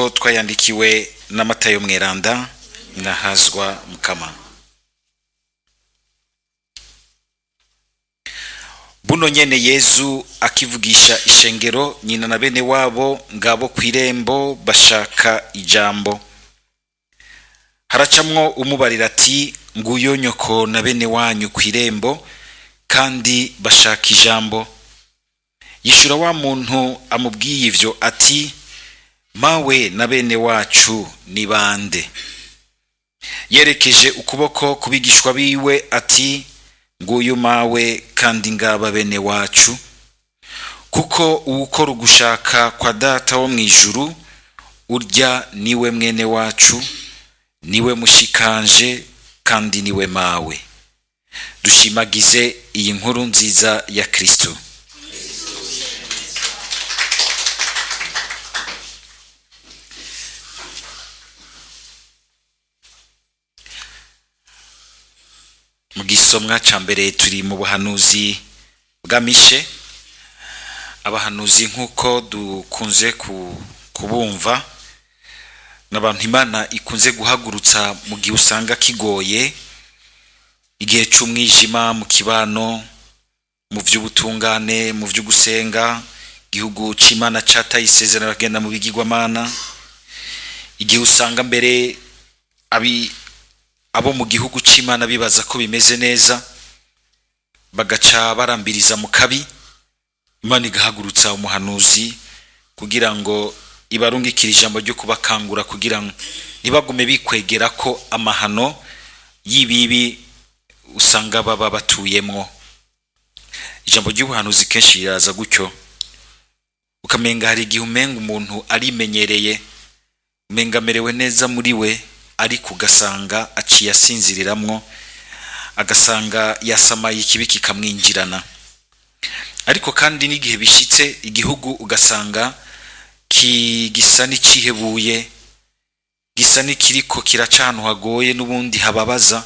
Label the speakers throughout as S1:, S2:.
S1: amajambo twayandikiwe na Matayo Mweranda inahazwa Mukama. Buno nyene Yezu akivugisha ishengero nyina na bene wabo ngabo kwirembo bashaka ijambo. Haracamwo umubarira ati nguyo nyoko na bene wanyu kwirembo kandi bashaka ijambo. Yishura wa muntu amubwiye ivyo ati mawe na bene wacu ni bande? Yerekeje ukuboko kubigishwa biwe ati nguyu mawe kandi ngaba bene wacu, kuko uwukora ugushaka kwa data wo mwijuru urya niwe mwene wacu, niwe mushikanje kandi niwe mawe. Dushimagize iyi nkuru nziza ya Kristo. Mu gisomwa ca mbere turi mu buhanuzi bwa Mishe. Abahanuzi nkuko dukunze kubumva n'abantu Imana ikunze guhagurutsa mu gihe usanga kigoye, igihe c'umwijima mu kibano, mu vy'ubutungane, mu vy'ugusenga, igihugu c'Imana cataye isezerano bagenda mu bigirwamana, igihe usanga mbere abo mu gihugu c'Imana bibaza ko bimeze neza bagaca barambiriza mu kabi. Imana igahagurutsa umuhanuzi kugira ngo ibarungikire ijambo ryo kubakangura kugira ngo ntibagume bikwegera ko amahano y'ibibi usanga baba batuyemwo. Ijambo ry'ubuhanuzi kenshi riraza gutyo, ukamenga hari igihe umenga umuntu arimenyereye, umenga amerewe neza muri we, ariko ugasanga aciye asinziriramwo, agasanga yasamaye ikibi kikamwinjirana. Ariko kandi n'igihe bishitse igihugu ugasanga gisa n'icihebuye, gisa n'ikiriko kiracantu hagoye n'ubundi hababaza,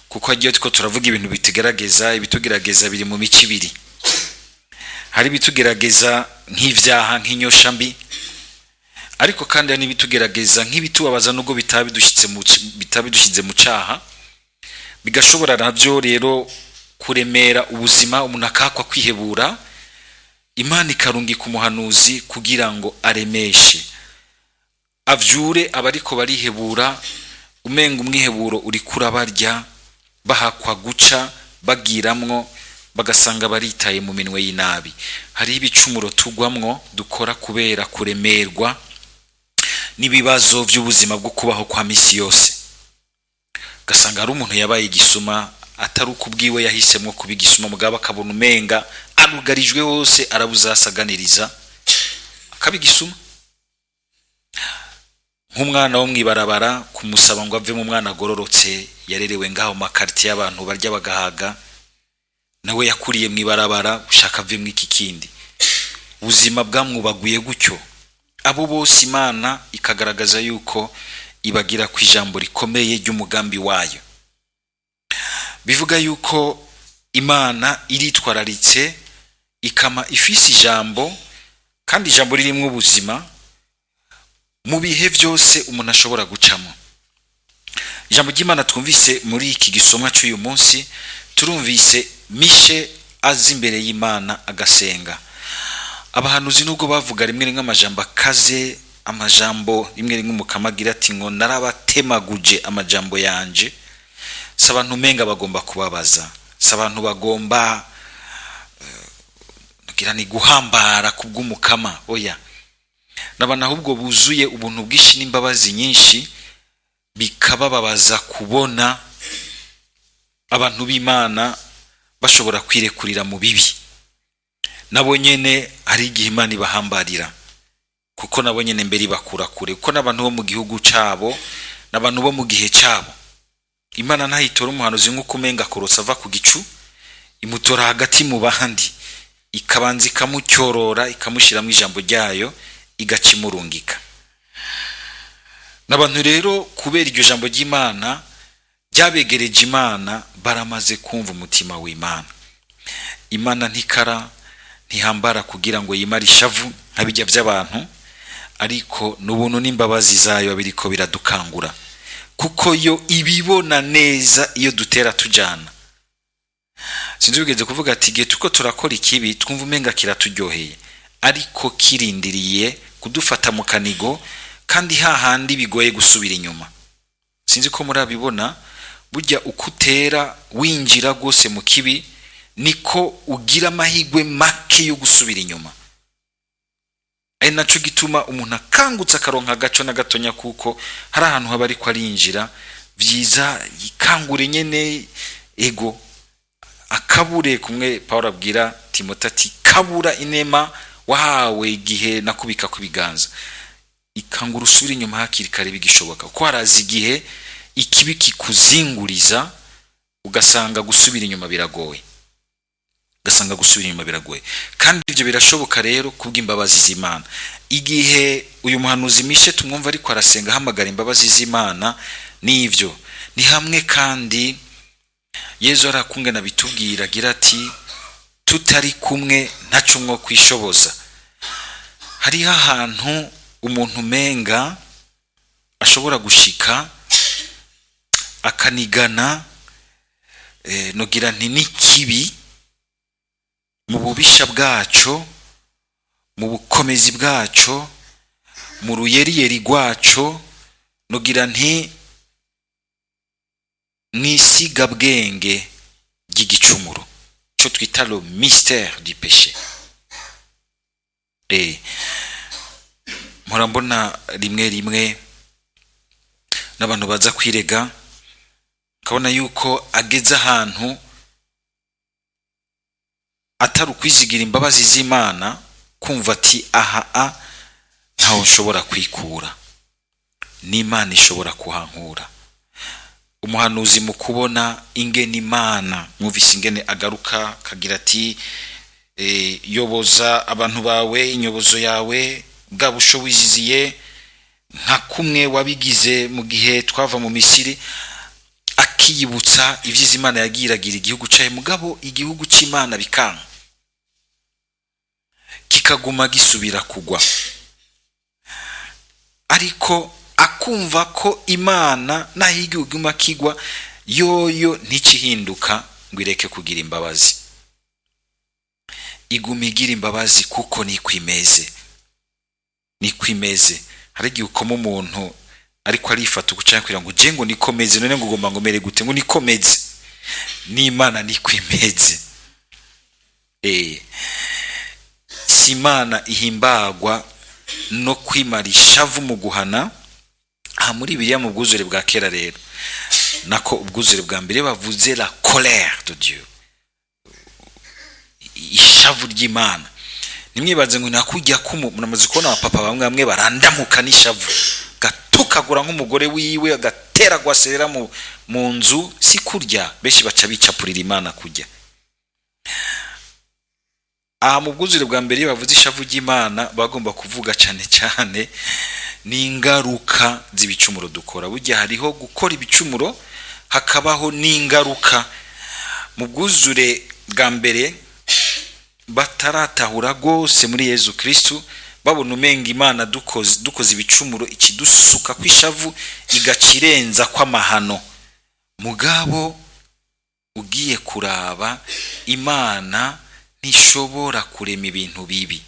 S1: kuko hagiye tuko turavuga ibintu bitugerageza. Ibitugerageza biri mu mico ibiri. Hari bitugerageza nk'ivyaha, nk'inyosha mbi, ariko kandi hari bitugerageza nk'ibitubabaza nubwo bitabidushize mu caha, bigashobora navyo rero kuremera ubuzima, umuntu akakwa kwihebura. Imana ikarungika umuhanuzi kugira ngo aremeshe, avyure abariko barihebura, umenga umwiheburo uri kurabarya, bahakwa guca bagiramwo, bagasanga baritaye mu minwe y'inabi. Hari ibicumuro tugwamwo dukora kubera kuremerwa n'ibibazo by'ubuzima bwo kubaho kwa misi yose. Gasanga ari umuntu yabaye igisuma, atari ukubwiwe yahisemwo kubigisuma, mugabo akabona umenga arugarijwe hose arabuzasaganiriza akabigisuma. Nk'umwana wo mwibarabara kumusaba ngo ave mu mwana agororotse yarerewe ngaho makarti y'abantu barya bagahaga, nawe yakuriye mwibarabara ushaka ave mu iki kindi. Ubuzima bwamwubaguye gutyo. Abo bose Imana ikagaragaza yuko ibagira ku ijambo rikomeye ry'umugambi wayo. Bivuga yuko Imana iritwararitse ikama ifise ijambo, kandi ijambo ririmwo ubuzima mu bihe byose umuntu ashobora gucamo. Ijambo ry'Imana twumvise muri iki gisomwa cy'uyu munsi, turumvise Mishe azi imbere y'Imana agasenga. Abahanuzi nubwo bavuga rimwe rimwe amajambo akaze, amajambo rimwe rimwe mukamagira ati ngo narabatemaguje amajambo yanje, s'abantu menga bagomba kubabaza, s'abantu bagomba kugira ni guhambara kubw'umukama. Oya, nabana ahubwo buzuye ubuntu bwinshi n'imbabazi nyinshi, bikabababaza kubona abantu b'Imana bashobora kwirekurira mu bibi. Nabo nyene hari igihe Imana ibahambarira, kuko nabo nyene mbere bakura kure, kuko n'abantu bo mu gihugu cabo n'abantu bo mu gihe cabo. Imana ntayitora umuhanuzi nk'uko umenga korotsa ava ku gicu, imutora hagati mu bandi, ikabanza ikamucyorora, ikamushiramo ijambo ryayo, igacimurungika. N'abantu rero kubera iryo jambo ry'Imana ryabegereje Imana, baramaze kumva umutima w'Imana. Imana ntikara ntihambara kugira ngo yimare ishavu nk'abijya by'abantu, ariko n'ubuntu n'imbabazi zayo biriko biradukangura, kuko yo ibibona neza iyo dutera tujana. Sinzi ugeze kuvuga ati igihe tuko turakora ikibi twumva umenga kiraturyoheye, ariko kirindiriye kudufata mu kanigo, kandi hahandi bigoye gusubira inyuma. Sinzi ko murabibona, burya ukutera winjira gose mu kibi niko ugira amahigwe make yo gusubira inyuma. Ari naco gituma umuntu akangutse akaronka agaco na gatonya, kuko hari ahantu haba ariko arinjira vyiza yikangure nyene ego akabure. Kumwe Paulo abwira Timote ati kabura inema wahawe igihe nakubika kubiganza, ikangura usubira inyuma hakiri kare bigishoboka, kuko harazi igihe ikibi kikuzinguriza ugasanga gusubira inyuma biragoye, kandi ibyo birashoboka rero kubw'imbabazi z'Imana. Igihe uyu muhanuzi Mishe tumwumva ariko arasenga hamagara imbabazi z'Imana, n'ivyo ni hamwe kandi Yezu arakungana bitubwira agira ati tutari kumwe ntaco mwo kwishoboza. Hari ahantu umuntu menga ashobora gushika akanigana nogira nti n'ikibi mu bubisha bwaco, mu bukomezi bwaco, mu ruyeriyeri rwaco, nogira nti mwisiga bwenge ry'igicumuro, cyo twita le mystère du péché. Murambona rimwe n'abantu baza kwirega, kabona yuko ageze ahantu atari ukwizigira imbabazi z'Imana, kumva ati aha ntaho nshobora kwikura, n'Imana ishobora kuhankura. Umuhanuzi mu kubona ingene Imana, mwumvise ingene agaruka kagira ati yoboza abantu bawe inyobozo yawe bwa bushoboziye nka kumwe wabigize mu gihe twava mu Misiri, akiyibutsa ivyiza Imana yagiragira igihugu cyayo, mugabo igihugu c'Imana bikanka kikaguma gisubira kugwa, ariko akumva ko Imana nahiguma kigwa yoyo ntikihinduka ngo ireke kugira imbabazi, iguma igira imbabazi kuko nikwimeze. Hari igihe ukoma umuntu ariko arifata gucanya kugira ngo je ngo nikomeze, none ngo ugomba ngo mere gute ngo nikomeze, n'Imana nikwimeze. Si Imana ihimbagwa no kwimara ishavu mu guhana. Aha muri Bibiliya mu bwuzure bwa kera rero, nako ubwuzure bwa mbere bavuze la colère de Dieu, ishavu ry'Imana. Nimwibaze ngo nakujya munamaze kubona abapapa bamwe barandamuka n'ishavu, gatukagura nk'umugore wiwe agatera gwaserera mu nzu, si kurya beshi baca bicapurira Imana kujya. Aha mu bwuzure bwa mbere bavuze ishavu ry'Imana, bagomba kuvuga cyane n'ingaruka z'ibicumuro dukora. Burya hariho gukora ibicumuro, hakabaho n'ingaruka. Mu bwuzure bwa mbere bataratahura gose muri Yezu Kristo, babona umenga Imana dukoze ibicumuro ikidusuka kwishavu igacirenza kw'amahano. Mugabo ugiye kuraba, Imana ntishobora kurema ibintu bibi.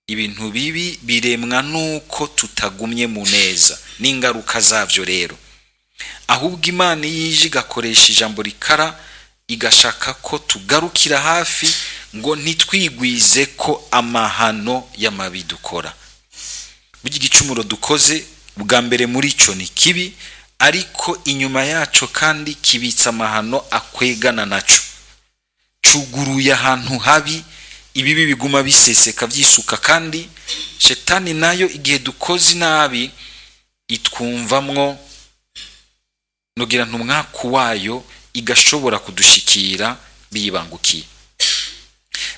S1: Ibintu bibi biremwa nuko tutagumye mu neza n'ingaruka zavyo rero. Ahubwo Imana yije igakoresha ijambo rikara, igashaka ko tugarukira hafi ngo ntitwigwize ko amahano y'amabi dukora. Burya igicumuro dukoze bwa mbere muri cyo ni kibi, ariko inyuma yaco kandi kibitsa amahano akwegana naco, cuguruye ahantu habi, ibibi biguma biseseka vyisuka, kandi Shetani nayo igihe dukoze nabi itwumvamwo nogira ntumwaku wayo, igashobora kudushikira bibangukiye.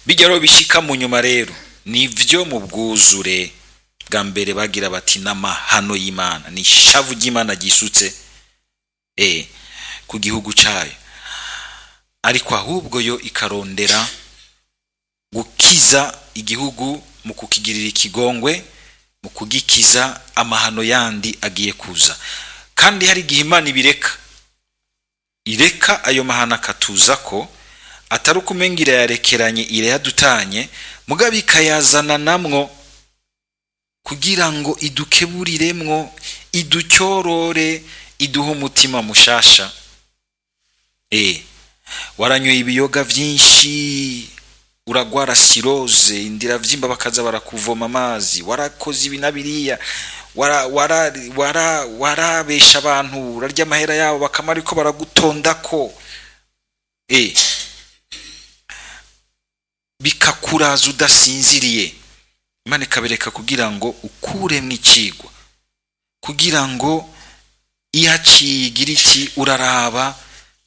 S1: Bijya rero bishika mu nyuma rero, nivyo mu bwuzure bwa mbere bagira bati n'amahano y'Imana, ni shavu ry'Imana gisutse ku gihugu cyayo, ariko ahubwo yo ikarondera gukiza igihugu mu kukigirira ikigongwe, mu kugikiza amahano yandi agiye kuza. Kandi hari igihe Imana ireka ayo mahano akatuza ko atari ukumengira yarekeranye ireyadutanye, mugabe ikayazana namwo kugira ngo idukeburiremwo, iducyorore, iduhe umutima mushasha. Waranyoye ibiyoga vyinshi, uragwara siroze, indira vyimba bakaza barakuvoma amazi, warakoze ibi na biriya, warabesha abantu, urarya amahera yabo bakamara ariko baragutondako, bikakuraza udasinziriye. Imana ikabereka kugira ngo ukuremwo icigwa, kugira ngo ihaciye igira iti uraraba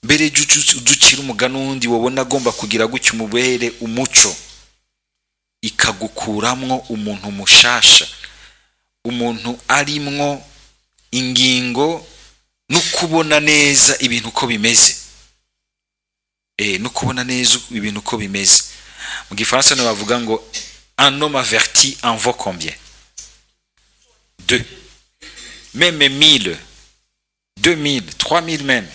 S1: mbere uducira umugani wundi wabona agomba kugira gutya umubere umuco, ikagukuramwo umuntu mushasha, umuntu arimwo ingingo no kubona neza ibintu uko bimeze. No kubona neza ibintu uko bimeze. Mu Gifaransa ne bavuga ngo un homme averti en vaut combien? 2. Même 1000, 2000, 3000 même.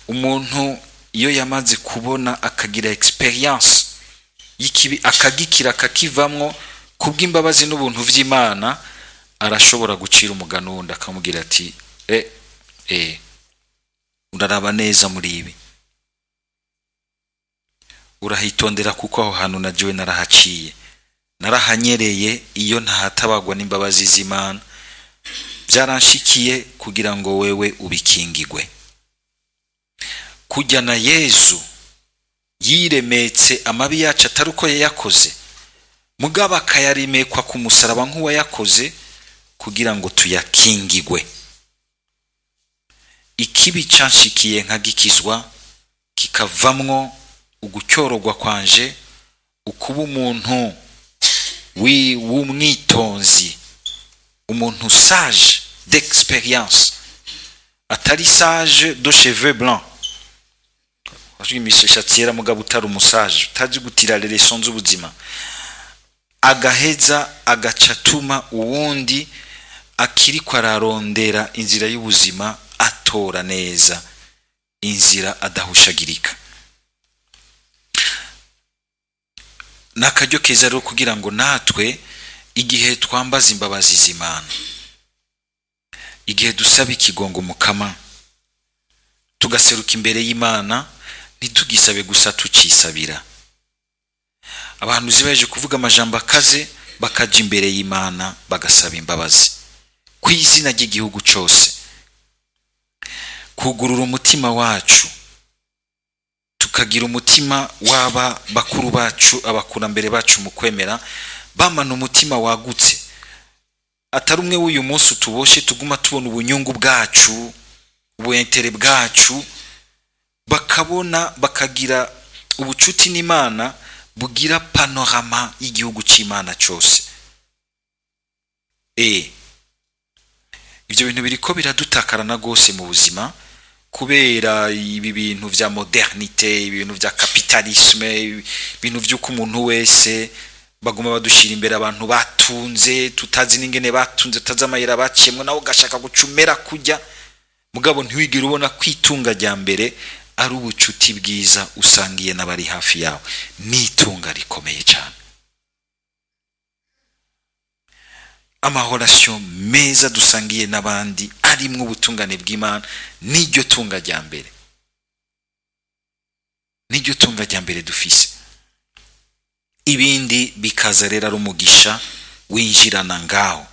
S1: Umuntu iyo yamaze kubona akagira experience y'ikibi akagikira akakivamwo kubw'imbabazi n'ubuntu vy'Imana, arashobora gucira umugani wundi akamugira ati uraraba neza muri ibi, urahitondera kuko aho hantu najewe narahaciye, narahanyereye iyo ntahatabagwa n'imbabazi z'Imana, byaranshikiye kugira ngo wewe ubikingigwe. Kujya na Yesu yiremetse amabi yacu atari uko yayakoze, mugaba akayarimekwa ku musaraba nk'uwa yakoze kugira ngo tuyakingigwe. Ikibi canshikiye nkagikizwa kikavamwo ugucyorogwa kwanje, ukuba umuntu w'umwitonzi, umuntu sage d'expérience, atari sage de cheveux blancs, imishatsi yera mugabo utari umusaje, utazi gutira leçons z'ubuzima, agaheza agacatuma uwundi akiriko ararondera inzira y'ubuzima atora neza inzira adahushagirika. Nakaryo keza rero kugira ngo natwe igihe twambaza imbabazi z'Imana, igihe dusaba ikigongo Mukama, tugaseruka imbere y'Imana, ntitugisabe gusa tucisabira. Abantu zibaje kuvuga amajambo akaze bakaja imbere y'Imana bagasaba imbabazi kw'izina ry'igihugu cyose, kugurura umutima wacu, tukagira umutima waba bakuru bacu, abakurambere bacu mu kwemera, bamana umutima wagutse, atari umwe w'uyu munsi utuboshe tuguma tubona ubunyungu bwacu, ubuentere bwacu, bakabona bakagira ubucuti n'Imana bugira panorama y'igihugu cy'Imana cyose. Ibyo bintu biriko biradutakarana gose mu buzima kubera ibi bintu vya modernité, ibintu vya capitalisme, ibintu vy'uko umuntu wese baguma badushira imbere abantu batunze, tutazi n'ingene batunze, tutazi amayira baciyemwo, nawe ugashaka gucumera kujya, mugabo ntiwigire ubona kwitunga rya mbere ari ubucuti bwiza usangiye n'abari hafi yawe, n'itunga rikomeye cyane. Amahorasyon meza dusangiye n'abandi arimwo ubutungane bw'Imana, n'iryo tunga rya mbere, n'iryo tunga rya mbere dufise. Ibindi bikaza rero ari umugisha winjirana ngaho,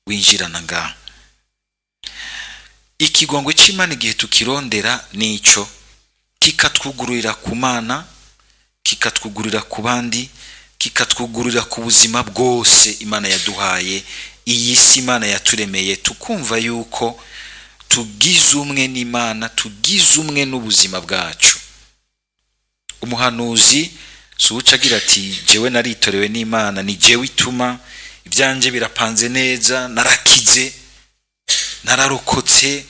S1: winjirana ngaho. Ikigongo c'Imana igihe tukirondera nico kikatwugururira ku Mana, kikatwugururira ku bandi, kikatwugururira ku buzima bwose Imana yaduhaye, iyi si Imana yaturemeye, tukumva yuko tugize umwe n'Imana, tugize umwe n'ubuzima bwacu. Umuhanuzi suca agira ati jewe naritorewe n'Imana, ni jewe ituma ibyanje birapanze neza, narakize, nararokotse,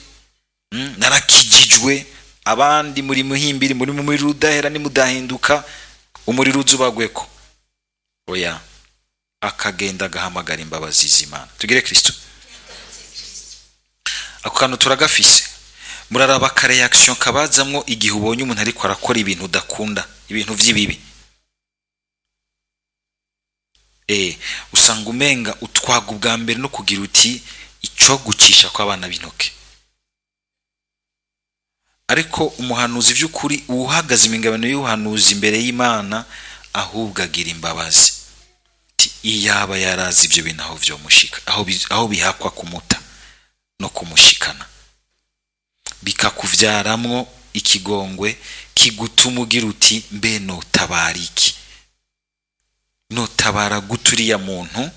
S1: narakijijwe, abandi muri muhimbiri, muri mu rudahera nimudahinduka umuriro uzubagweko. Oya, akagenda agahamagara imbabazi z'Imana. Tugire Kristo. Ako kantu turagafise. Muraraba ka reaction kabazamwo igihe ubonye umuntu ariko arakora ibintu udakunda, ibintu vy'ibibi. Usanga umenga utwaga ubwa mbere no kugira uti ico gucisha kw'abana b'intoke. Ariko umuhanuzi by'ukuri uhagaze imingabano y'uhanuzi imbere y'Imana ahubwo agira imbabazi. Iyaba yarazi ibyo bintu aho byo mushika, aho bihakwa kumuta no kumushikana, bikakuvyaramwo ikigongwe kigutuma ugira uti mbe notabariki, notabara guturiya muntu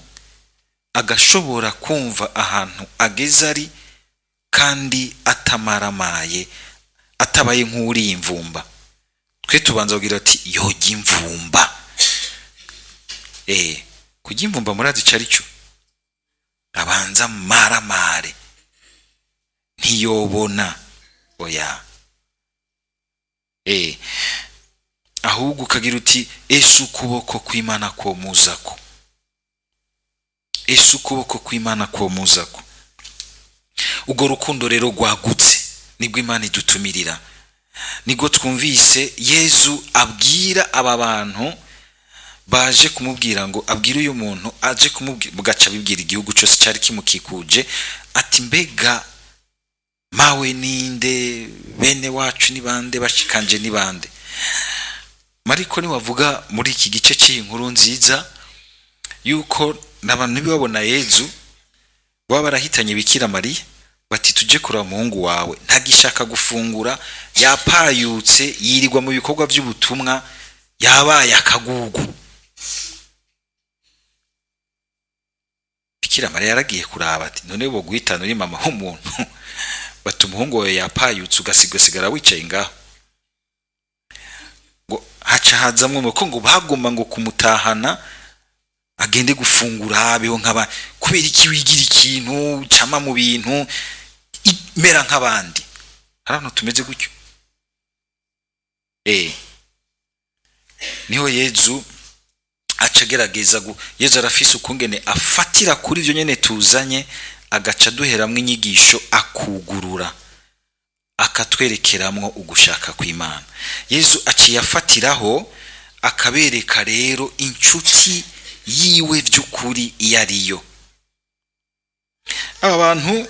S1: agashobora kumva ahantu ageze ari kandi atamaramaye, atabaye nk'uri imvumba. Twe tubanza kugira ati yoga imvumba. Kujya imvumba murazi cari cyo, abanza maramare ntiyobona oya. Ahubwo ukagira uti ese ukuboko kw'Imana ko muzako, ese ukuboko kw'Imana ko muzako. Ubwo rukundo rero rwagutse nibwo Imana idutumirira. Nigo twumvise Yezu abwira aba bantu baje kumubwira ngo abwire uyu muntu aje kumubwira, bugaca bibwira igihugu cyose cyari kimukikuje ati mbega mawe ninde, bene wacu ni bande, bashikanje ni bande. Mariko ni wavuga muri iki gice cy'inkuru nziza yuko nabantu bibabona Yezu baba barahitanye Bikira Mariya bati tuje kura muhungu wawe ntagishaka gufungura, yapayutse yirirwa mu bikorwa by'ubutumwa, yabaye akagugu. Bikira Mariya yaragiye kuraba ati none bo guhitana uri mama w'umuntu bati umuhungu wawe yapayutse ugasigasigara wicaye ngaho. Ngo haca hazamwe nuko ngo bagomba ngo kumutahana agende gufungura abeho nk'aba, kubera iki wigira ikintu cama mu bintu mera nk'abandi. Hano tumeze gutyo. Niho Yezu acagerageza Yezu arafise ukungene afatira kuri byo nyene tuzanye, agaca duheramwe inyigisho akugurura, akatwerekeramwo ugushaka kw'Imana. Yezu aciye afatiraho akabereka rero inshuti yiwe by'ukuri iyo ariyo. Aba bantu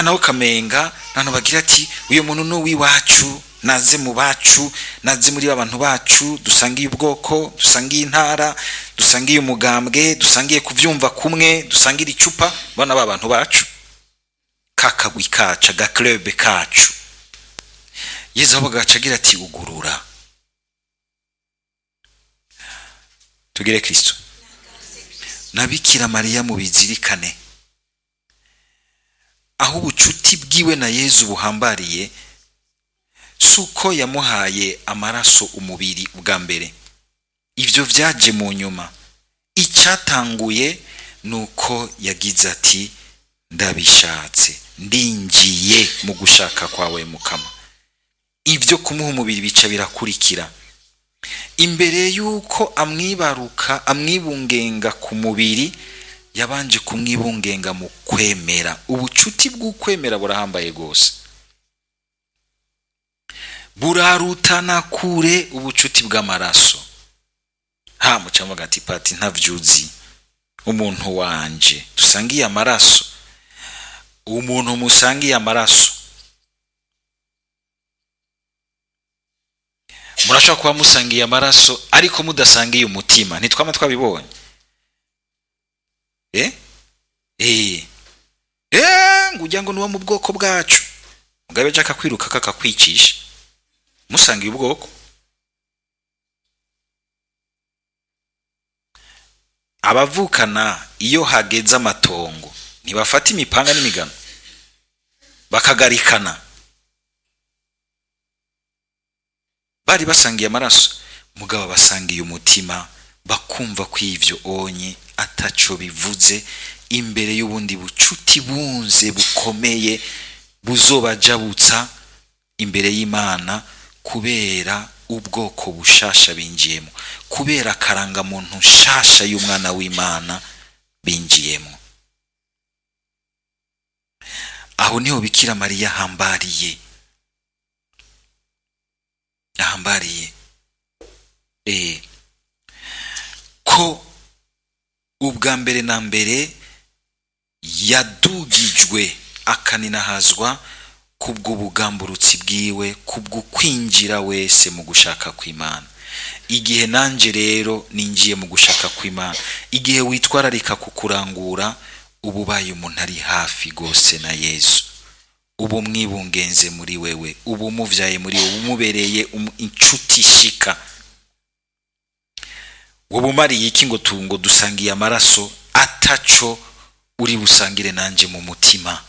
S1: naho kamenga nano bagira ati uyu muntu no wiwacu, naze mu bacu, naze muri abantu bacu, dusangiye ubwoko, dusangiye intara, dusangiye umugambwe, dusangiye kuvyumva kumwe, dusangira icupa, bana abantu bacu, kakagwi kaca ga club kacu. Yezu abagaca agira ati ugurura. Tugire Kristo. Na Bikira Mariya mu bizirikane aho ubucuti bwiwe na Yezu buhambariye, suko yamuhaye amaraso umubiri ubwa mbere, ivyo vyaje mu nyuma. Icyatanguye nuko yagize ati ndabishatse, ndinjiye mu gushaka kwawe Mukama. Ivyo kumuha umubiri bica birakurikira. Imbere yuko amwibaruka amwibungenga ku mubiri, yabanje kumwibungenga mu kwemera. Ubucuti bw'ukwemera burahambaye gose, burarutana kure ubucuti bw'amaraso. Mucamo gati pati ntavyuzi umuntu wanje dusangiye amaraso, umuntu musangiye amaraso murashaka kuba musangiye amaraso ariko mudasangiye umutima. Ntitwama twabibonye. Ngujya ngo nuwa mu bwoko bwacu, mugabe jaka kwiruka kakakwicisha musangiye ubwoko. Abavukana iyo hageze amatongo ntibafata imipanga n'imigano bakagarikana, bari basangiye amaraso mugabo basangiye umutima, bakumva kw'ivyo onye ataco bivuze imbere y'ubundi bucuti bunze bukomeye buzobajabutsa imbere y'Imana, kubera ubwoko bushasha binjiyemo, kubera karanga muntu shasha y'umwana w'Imana binjiyemo. Aho niho Bikira Mariya ahambariye ko ubwa mbere na mbere yadugijwe akaninahazwa kubwo bugamburutsi bwiwe, kubwo kwinjira wese mu gushaka kw'Imana. Igihe nanje rero ninjiye mu gushaka kw'Imana, igihe witwararika kukurangura, ubu baye umuntu ari hafi gose na Yesu, ubu mwibungenze muri wewe, ubu muvyaye muri wewe, umubereye inshuti shika. Wowe mariye iki ngo dusangiye amaraso ataco uri busangire nanje mu mutima?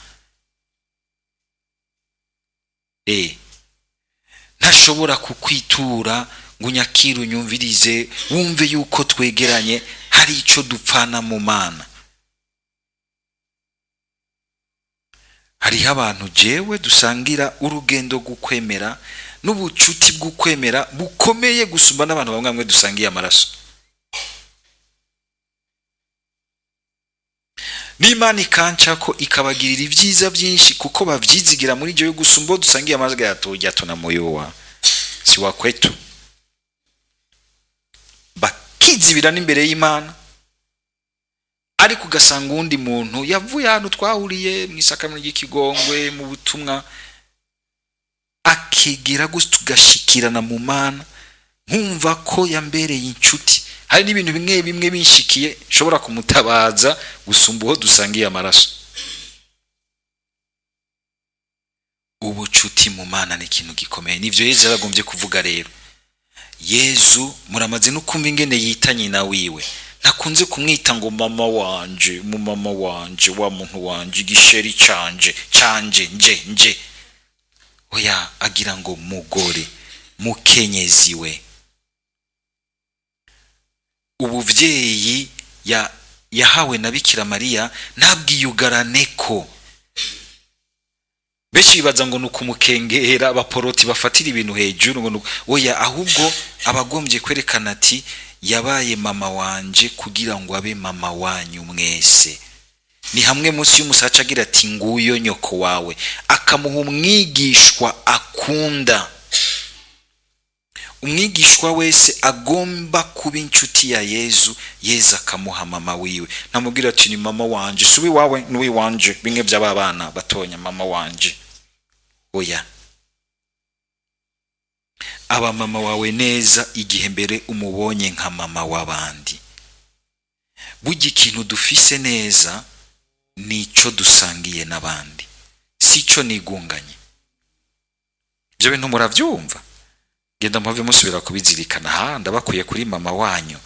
S1: Ntashobora kukwitura ngo unyakire unyumvirize wumve yuko twegeranye hari ico dupfana mu Mana. Hariho abantu jewe dusangira urugendo gukwemera n'ubucuti bw'ukwemera bukomeye gusumba n'abantu bamwe dusangiye amaraso. N'Imana ikanca ko ikabagirira ibyiza byinshi kuko bavyizigira muri jo yo gusumba dusangiye amazga yato na moyowa si wa kwetu, bakizibira n'imbere y'Imana. Ariko ugasanga undi muntu yavuye ahantu twahuriye mu isakamiro ry'ikigongwe mu butumwa, akegera gusa tugashikirana mu Mana, nkumva ko yambereye inshuti. Hari n'ibintu bimwe binshikiye nshobora kumutabaza gusumba uwo dusangiye amaraso. Ubucuti mu Mana ni ikintu gikomeye. Nivyo Yesu yaragombye kuvuga rero. Yesu muramaze no kumva ingene yita nyina wiwe. Nakunze kumwita ngo mama wanje, mu mama wanje, wa muntu wanje, igisheri canje nje. Oya, agira ngo mugore, mukenyezi we. Ubuvyeyi yahawe na Bikira Mariya ntabwiyugaraneko. Benshi bibaza ngo nukumukengera abaporoti bafatira ibintu hejuru ngo oya, ahubwo abagombye kwerekana ati yabaye mama wanje kugira ngo abe mama wanyu mwese. Ni hamwe munsi y'umusaca agira ati nguyo nyoko wawe, akamuha umwigishwa akunda. Umwigishwa wese agomba kuba inshuti ya Yesu, Yesu akamuha mama wiwe. Namubwira ati ni mama wanje, subi wawe n'uwi wanje, bimwe by'abana batonya mama wanje. Oya, aba mama wawe neza igihe mbere umubonye nka mama w'abandi. Burya ikintu dufise neza nico dusangiye n'abandi, sico nigunganye. Ibyo bintu muravyumva? Genda mpave musubira kubizirikana. Ndabakuye kuri mama wanyu.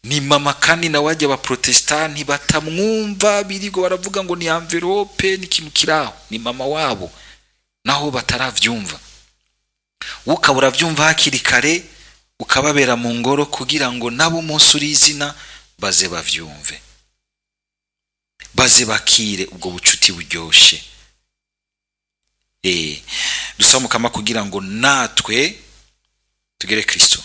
S1: Ni mama kandi na waje ba protestanti batamwumva birigo baravuga ngo ni envelope ni kintu kiraho. Ni mama wabo naho bataravyumva. Ukabura vyumva hakiri kare ukababera mu ngoro kugira ngo nabo munsi urizina baze bavyumve, baze bakire ubwo bucuti buryoshe. Dusamukama kugira ngo natwe tugere Kristo.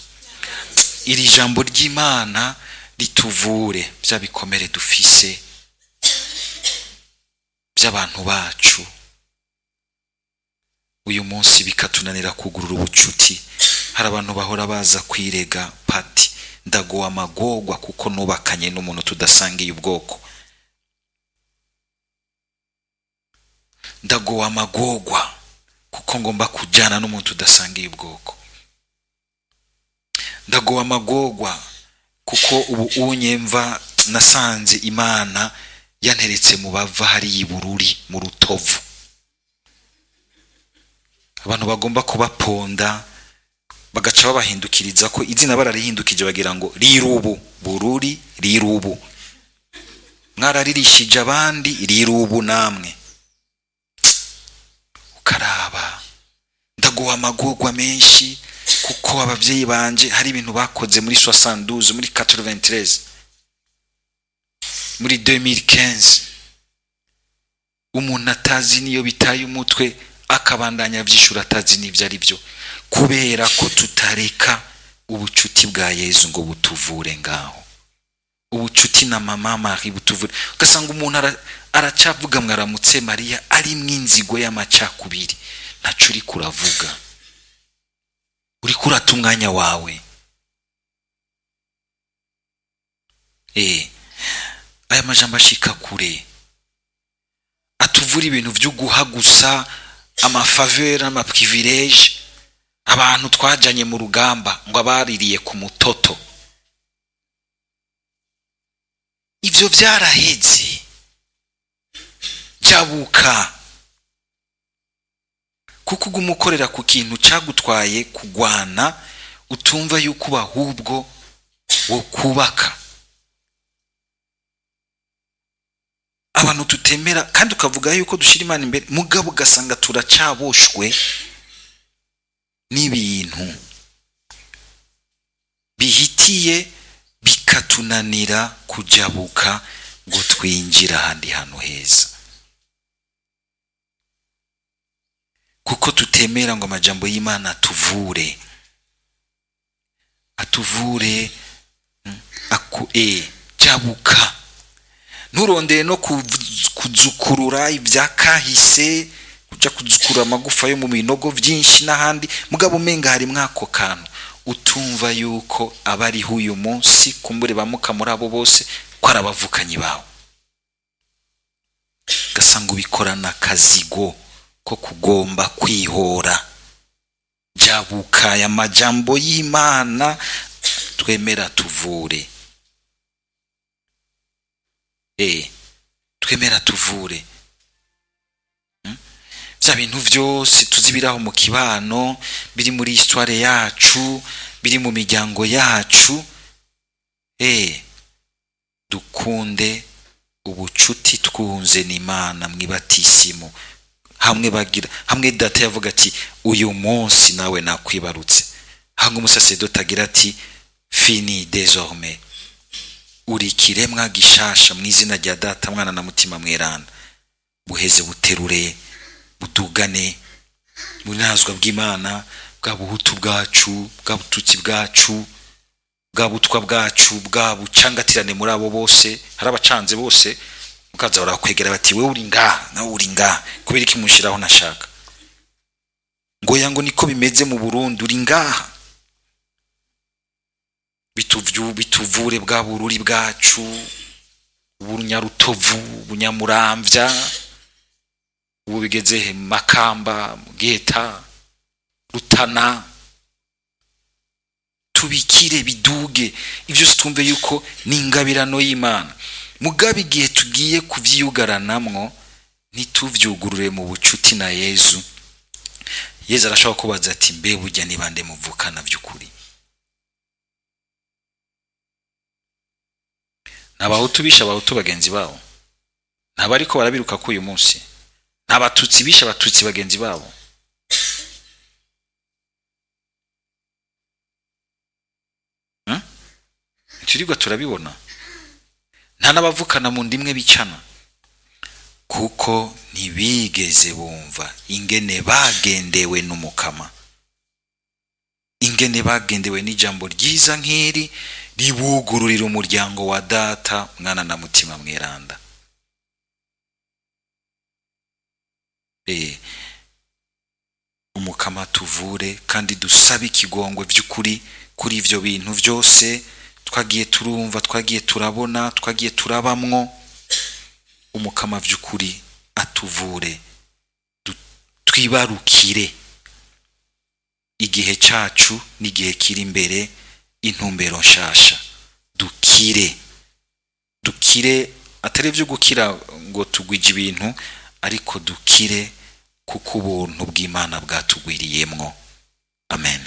S1: Iri jambo ry'Imana lituvure bya bikomere dufise by'abantu bacu. Uyu munsi bikatunanira kugurura ubucuti. Hari abantu bahora baza kwirega pati ndagowa amagorwa kuko nubakanye n'umuntu tudasangiye ubwoko. Ndagowa amagorwa kuko ngomba kujyana n'umuntu tudasangiye ubwoko. Ndagowa amagorwa kuko ubu unyemva nasanze Imana yanteretse mu bava hari ibururi mu rutovu. Abantu bagomba kubaponda bagaca babahindukiriza ko izina bararihindukije bagira ngo rirubu bururi rirubu, mwararirishije abandi rirubu namwe. Ukaraba ndaguha amagorwa menshi kuko abavyeyi banje hari ibintu bakoze muri 72 muri 93 muri 2015. Umuntu atazi niyo bitaye umutwe akabandanya vyishura atazi n'ivyo ari byo, kubera ko tutareka ubucuti bwa Yesu ngo butuvure ngaho. ubucuti na mama Marie butuvure. Ugasanga umuntu aracavuga mwaramutse Mariya ari mwinzigo y'amacakubiri, ntaco uri kuravuga, uri kurata umwanya wawe. Aya majambo ashika kure, atuvura ibintu vyo guhagusa amafaveur n'amaprivilege abantu twajanye mu rugamba ngo abaririye ku mutoto. Ivyo vyaraheze, jabuka, kuko ugumukorera ku kintu cagutwaye kugwana, utumva yuko bahubwo wo kubaka. Abantu tutemera kandi ukavuga yuko dushira Imana imbere, mugabo ugasanga turacaboshwe n'ibintu bihitiye bikatunanira kujabuka ngo twinjira ahandi hantu heza, kuko tutemera ngo amajambo y'Imana atuvure jabuka. Nturondeye no kuzukurura ivyakahise, kuja kuzukura amagufa yo mu binogo vyinshi n'ahandi, mugabo umenga hari mwako kantu utumva yuko abari uyu munsi kumbure bamuka muri abo bose ko arabavukanyi bawe. Gasanga ubikorana kazigo ko kugomba kwihora. Jabuka ya majambo y'Imana twemera tuvure. Twemera tuvure. Vya bintu vyose tuzibiraho mu kibano, biri muri histoire yacu, biri mu miryango yacu, dukunde ubucuti twunze n'Imana mwibatisimu. Hamwe data yavuga ati uyu munsi nawe nakwibarutse, hamwe umusaseredoti agira ati fini désormais, uri kiremwa gishasha mu izina rya Data Mwana na Mutima Mweranda. Buheze buterure budugane muri nazwa bw'Imana, bwa buhutu bwacu, bwa bututsi bwacu, bwa butwa bwacu, bwa bucangatirane muri abo bose. Hari abacanze bose mukaza barakwegera bati we uri ngaha nawe uri ngaha, kubera iki mushiraho nashaka ngo yango niko bimeze mu Burundi, uri ngaha. Bituvure bwa bururi bwacu, Ubunyarutovu, Bunyamuramvya, ubu bigeze Makamba, Geta, Rutana. Tubikire biduge ivyo situmve yuko ni ingabirano y'Imana, mugabe igihe tugiye kuvyiyugaranamwo nituvyugurure mu bucuti na Yezu. Yezu arashobora kubaza ati mbe burya ni bande muvukana vy'ukuri? N'abahutu bisha abahutu bagenzi babo, n'abariko barabiruka ko uyu munsi, n'abatutsi bisha abatutsi bagenzi babo. Turigwa turabibona. Nta n'abavukana mu ndimwe bicana, kuko ntibigeze bumva ingene bagendewe n'Umukama, ingene bagendewe n'ijambo ryiza nk'iri ribugururira umuryango wa Data Mwana na Mutima Mweranda. Umukama tuvure kandi dusabe ikigongwe vy'ukuri kuri ivyo bintu vyose twagiye turumva, twagiye turabona, twagiye turabamwo. Umukama vy'ukuri atuvure, twibarukire igihe cacu n'igihe kiri imbere, intumbero nshasha. Dukire atari vyo gukira ngo tugwije ibintu, ariko dukire kuko ubuntu bw'Imana bwatugwiriyemwo. Amen.